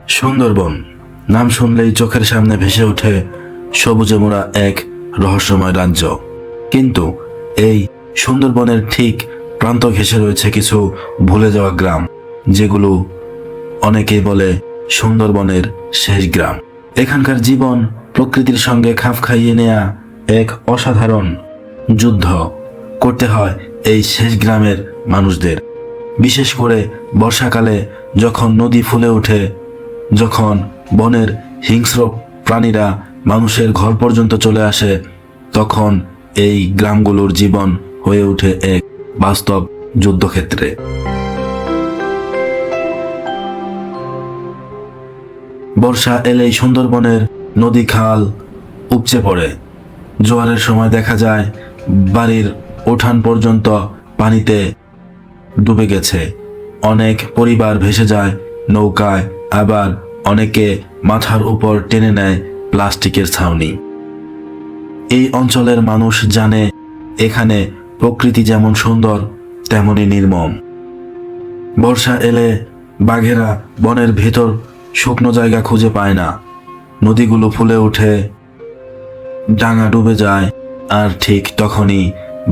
সুন্দরবন নাম শুনলেই চোখের সামনে ভেসে ওঠে সবুজে মোড়া এক রহস্যময় রাজ্য। কিন্তু এই সুন্দরবনের ঠিক প্রান্ত ঘেঁষে রয়েছে কিছু ভুলে যাওয়া গ্রাম, যেগুলো অনেকেই বলে সুন্দরবনের শেষ গ্রাম। এখানকার জীবন প্রকৃতির সঙ্গে খাপ খাইয়ে নেয়া এক অসাধারণ যুদ্ধ করতে হয় এই শেষ গ্রামের মানুষদের। বিশেষ করে বর্ষাকালে যখন নদী ফুলে ওঠে, যখন বনের হিংস্র প্রাণীরা মানুষের ঘর পর্যন্ত চলে আসে, তখন এই গ্রামগুলোর জীবন হয়ে ওঠে এক বাস্তব যুদ্ধক্ষেত্রে। বর্ষা এলেই সুন্দরবনের নদী খাল উপচে পড়ে। জোয়ারের সময় দেখা যায় বাড়ির উঠান পর্যন্ত পানিতে ডুবে গেছে। অনেক পরিবার ভেসে যায় নৌকায়, আবার অনেকে মাথার উপর টেনে নেয় প্লাস্টিকের ছাউনি। এই অঞ্চলের মানুষ জানে এখানে প্রকৃতি যেমন সুন্দর তেমনই নির্মম। বর্ষা এলে বাঘেরা বনের ভেতর শুকনো জায়গা খুঁজে পায় না, নদীগুলো ফুলে ওঠে, ডাঙা ডুবে যায়, আর ঠিক তখনই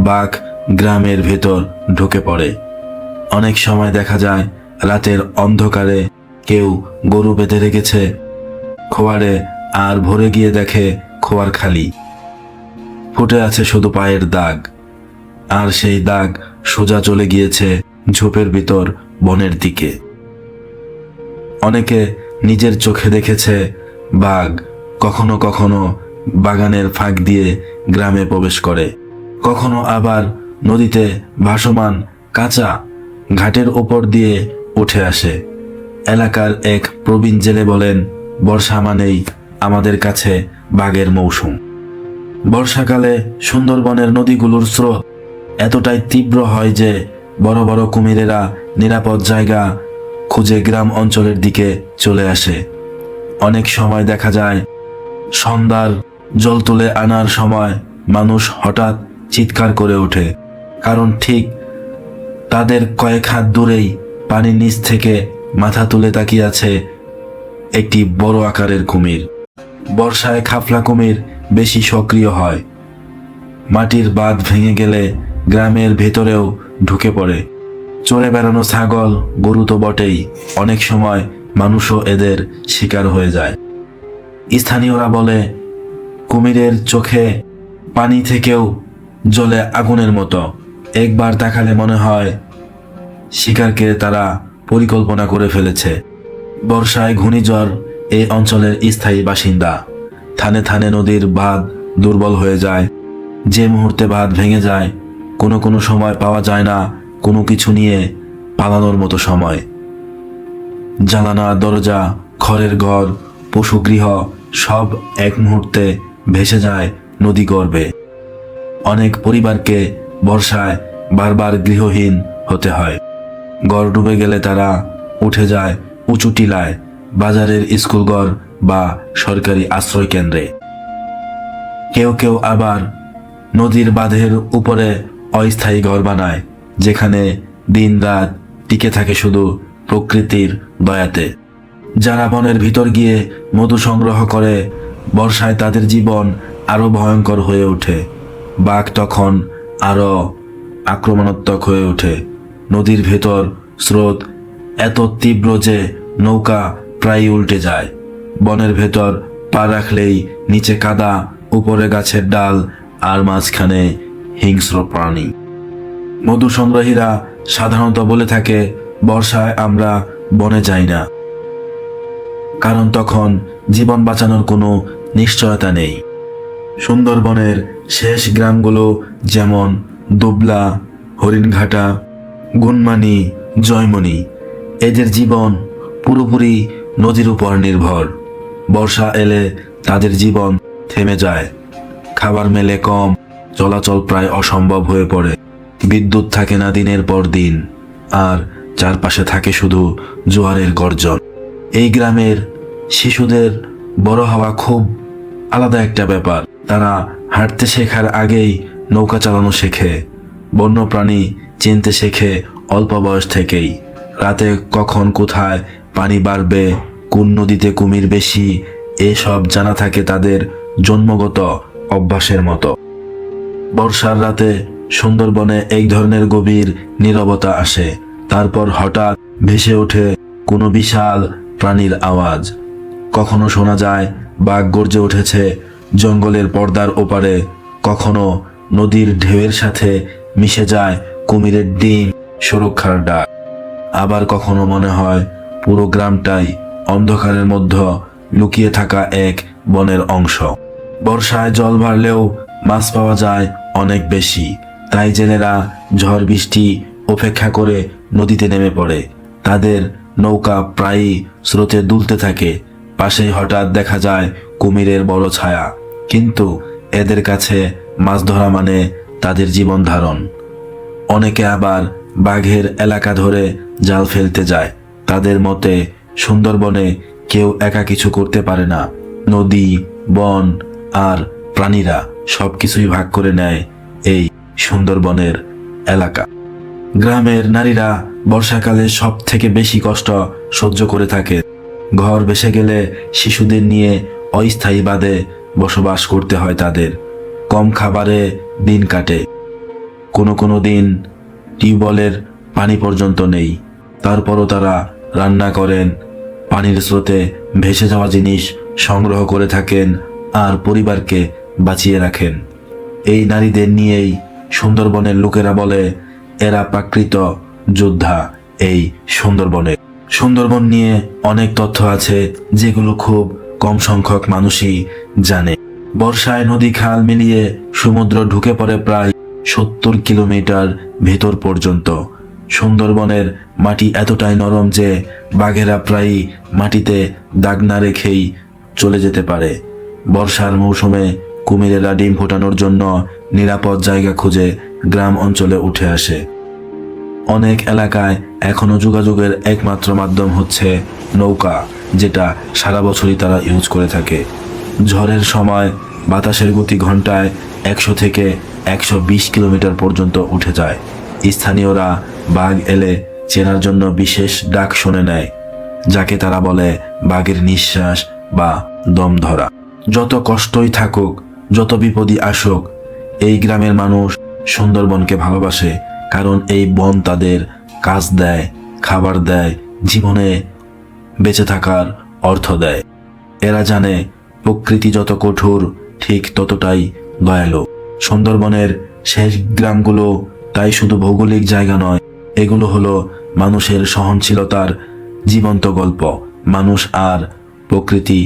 বাঘ গ্রামের ভেতর ঢুকে পড়ে। অনেক সময় দেখা যায় রাতের অন্ধকারে কেউ গরু বেঁধে রেখেছে খোয়ারে, আর ভোরে গিয়ে দেখে খোয়ার খালি, ফুটে আছে শুধু পায়ের দাগ, আর সেই দাগ সোজা চলে গিয়েছে ঝোপের ভিতর বনের দিকে। অনেকে নিজের চোখে দেখেছে বাঘ কখনো কখনো বাগানের ফাঁক দিয়ে গ্রামে প্রবেশ করে, কখনো আবার নদীতে ভাসমান কাঁচা ঘাটের ওপর দিয়ে উঠে আসে। এলাকার এক প্রবীণ জেলে বলেন, বর্ষা মানেই আমাদের কাছে বাঘের মৌসুম। বর্ষাকালে সুন্দরবনের নদীগুলোর স্রোত এতটাই তীব্র হয় যে বড় বড় কুমিরেরা নিরাপদ জায়গা খুঁজে গ্রাম অঞ্চলের দিকে চলে আসে। অনেক সময় দেখা যায় সন্ধ্যার জল তুলে আনার সময় মানুষ হঠাৎ চিৎকার করে ওঠে, কারণ ঠিক তাদের কয়েক হাত দূরেই পানির নিচ থেকে মাথা তুলে তাকিয়ে আছে একটি বড় আকারের কুমির। বর্ষায় খাফলা কুমির বেশি সক্রিয় হয়। মাটির বাঁধ ভেঙে গেলে গ্রামের ভেতরেও ঢুকে পড়ে। চড়ে বেড়ানো ছাগল, গরু তো বটেই, অনেক সময় মানুষও এদের শিকার হয়ে যায়। স্থানীয়রা বলে, কুমিরের চোখে পানি থেকেও জ্বলে আগুনের মতো। একবার তাকালে মনে হয় শিকারকে তারা পরিকল্পনা করে ফেলেছে। বর্ষায় ঘূর্ণিঝড় এই অঞ্চলের স্থায়ী বাসিন্দা। থানে থানে নদীর বাঁধ দুর্বল হয়ে যায়। যে মুহূর্তে বাঁধ ভেঙে যায়, কোনো সময় পাওয়া যায় না কোনো কিছু নিয়ে পালানোর মতো সময়। জানালা, দরজা, খড়ের ঘর, পশুগৃহ সব এক মুহূর্তে ভেসে যায় নদী গর্ভে। অনেক পরিবারকে বর্ষায় বারবার গৃহহীন হতে হয়। ঘর ডুবে গেলে তারা উঠে যায় উঁচু টিলায়, বাজারের স্কুলঘর বা সরকারি আশ্রয় কেন্দ্রে। কেউ কেউ আবার নদীর বাঁধের উপরে অস্থায়ী ঘর বানায়, যেখানে দিন রাত টিকে থাকে শুধু প্রকৃতির দয়াতে। যারা বনের ভিতর গিয়ে মধু সংগ্রহ করে, বর্ষায় তাদের জীবন আরো ভয়ঙ্কর হয়ে ওঠে। বাঘ তখন আরো আক্রমণাত্মক হয়ে ওঠে। নদীর ভেতর স্রোত এত তীব্র যে নৌকা প্রায় উল্টে যায়। বনের ভেতর পা রাখলেই নিচে কাদা, উপরে গাছের ডাল, আর মাঝখানে হিংস্র প্রাণী। মধু সংগ্রহীরা সাধারণত বলে থাকে, বর্ষায় আমরা বনে যাই না, কারণ তখন জীবন বাঁচানোর কোনো নিশ্চয়তা নেই। সুন্দরবনের শেষ গ্রামগুলো যেমন দুবলা, হরিণঘাটা, গুনমানি, জয়মনি, এদের জীবন পুরোপুরি নদীর উপর নির্ভর। বর্ষা এলে তাদের জীবন থেমে যায়। খাবার মেলে কম, চলাচল প্রায় অসম্ভব হয়ে পড়ে। বিদ্যুৎ থাকে না দিনের পর দিন, আর চারপাশে থাকে শুধু জোয়ারের গর্জন। এই গ্রামের শিশুদের বড় হওয়া খুব আলাদা একটা ব্যাপার। তারা হাঁটতে শেখার আগেই নৌকা চালানো শেখে, বন্যপ্রাণী চিনতে শেখে অল্প বয়স থেকেই। রাতে কখন কোথায় পানি বাড়বে, কোন নদীতে কুমির বেশি এসব জানা থাকে তাদের জন্মগত অভ্যাসের মতো। বর্ষার রাতে সুন্দরবনে এক ধরনের গভীর নীরবতা আসে। তারপর হঠাৎ ভেসে ওঠে কোনো বিশাল প্রাণীর আওয়াজ। কখনো শোনা যায় বাঘ গর্জে উঠেছে জঙ্গলের পর্দার ওপারে, কখনো নদীর ঢেউয়ের সাথে মিশে যায় কুমিরের ডিম সুরক্ষার ডাক। আবার কখনো মনে হয় পুরো গ্রামটাই অন্ধকারের মধ্যে লুকিয়ে থাকা এক বনের অংশ। বর্ষায় জল বাড়লেও মাছ পাওয়া যায় অনেক বেশি, তাই জেলেরা ঝড় বৃষ্টি উপেক্ষা করে নদীতে নেমে পড়ে। তাদের নৌকা প্রায়ই স্রোতে দুলতে থাকে। পাশেই হঠাৎ দেখা যায় কুমিরের বড় ছায়া, কিন্তু এদের কাছে মাছ ধরা মানে তাদের জীবন ধারণ। অনেকে আবার বাঘের এলাকা ধরে জাল ফেলতে যায়। তাদের মতে সুন্দরবনে কেউ একা কিছু করতে পারে না। নদী, বন আর প্রাণীরা সবকিছুই ভাগ করে নেয় এই সুন্দরবনের এলাকা। গ্রামের নারীরা বর্ষাকালে সব থেকে বেশি কষ্ট সহ্য করে থাকে। ঘর ভেসে গেলে শিশুদের নিয়ে অস্থায়ী বাদে বসবাস করতে হয় তাদের। কম খাবারে দিন কাটে। কোনো দিন টিউবওয়েলের পানি পর্যন্ত নেই। তারপরও তারা রান্না করেন, পানির স্রোতে ভেসে যাওয়া জিনিস সংগ্রহ করে থাকেন আর পরিবারকে বাঁচিয়ে রাখেন। এই নারীদের নিয়েই সুন্দরবনের লোকেরা বলে এরা প্রাকৃত যোদ্ধা। এই সুন্দরবন নিয়ে অনেক তথ্য আছে যেগুলো খুব কম সংখ্যক মানুষই জানে। বর্ষায় নদী খাল মিলিয়ে সমুদ্র ঢুকে পড়ে প্রায় 70 কিলোমিটার ভেতর পর্যন্ত। সুন্দরবনের মাটি এতটাই নরম যে বাঘেরা প্রায়ই মাটিতে দাগ না রেখেই চলে যেতে পারে। বর্ষার মৌসুমে কুমিরেরা ডিম ফোটানোর জন্য নিরাপদ জায়গা খুঁজে গ্রাম অঞ্চলে উঠে আসে। অনেক এলাকায় এখনো যোগাযোগের একমাত্র মাধ্যম হচ্ছে নৌকা, যেটা সারা বছরই তারা ইউজ করে থাকে। ঝড়ের সময় বাতাসের গতি ঘন্টায় 100 থেকে 120 কিলোমিটার পর্যন্ত উঠে যায়। স্থানীয়রা বাঘ এলে চেনার জন্য বিশেষ ডাক শুনে নেয়, যাকে তারা বলে বাঘের নিঃশ্বাস বা দম ধরা। যত কষ্টই থাকুক, যত বিপদই আসুক, এই গ্রামের মানুষ সুন্দরবনকে ভালোবাসে, কারণ এই বন তাদের কাজ দেয়, খাবার দেয়, জীবনে বেঁচে থাকার অর্থ দেয়। এরা জানে প্রকৃতি যত কঠোর ঠিক ততটাই দয়ালু। সুন্দরবনের শেষ গ্রামগুলো তাই শুধু ভৌগোলিক জায়গা নয়, এগুলো হলো মানুষের সহনশীলতার জীবন্ত গল্প। মানুষ আর প্রকৃতি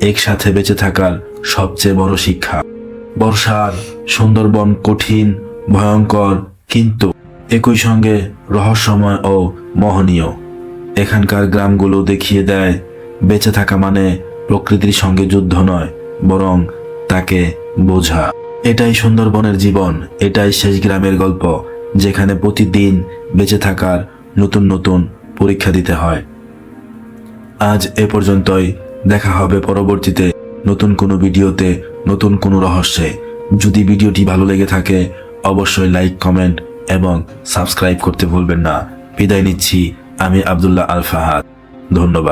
একসাথে বেঁচে থাকার সবচেয়ে বড় শিক্ষা। বর্ষার সুন্দরবন কঠিন, ভয়ঙ্কর, কিন্তু একই সঙ্গে রহস্যময় ও মোহনীয়। এখানকার গ্রামগুলো দেখিয়ে দেয় বেঁচে থাকা মানে প্রকৃতির সঙ্গে যুদ্ধ নয়, বরং তাকে বোঝা। এটাই সুন্দরবনের জীবন, এটাই শেষ গ্রামের গল্প, যেখানে প্রতিদিন বেঁচে থাকার নতুন নতুন পরীক্ষা দিতে হয়। আজ এ পর্যন্তই। দেখা হবে পরবর্তীতে নতুন কোনো ভিডিওতে, নতুন কোনো রহস্যে। যদি ভিডিওটি ভালো লেগে থাকে অবশ্যই লাইক, কমেন্ট এবং সাবস্ক্রাইব করতে ভুলবেন না। বিদায় নিচ্ছি, আমি আব্দুল্লাহ আল ফাহাদ। ধন্যবাদ।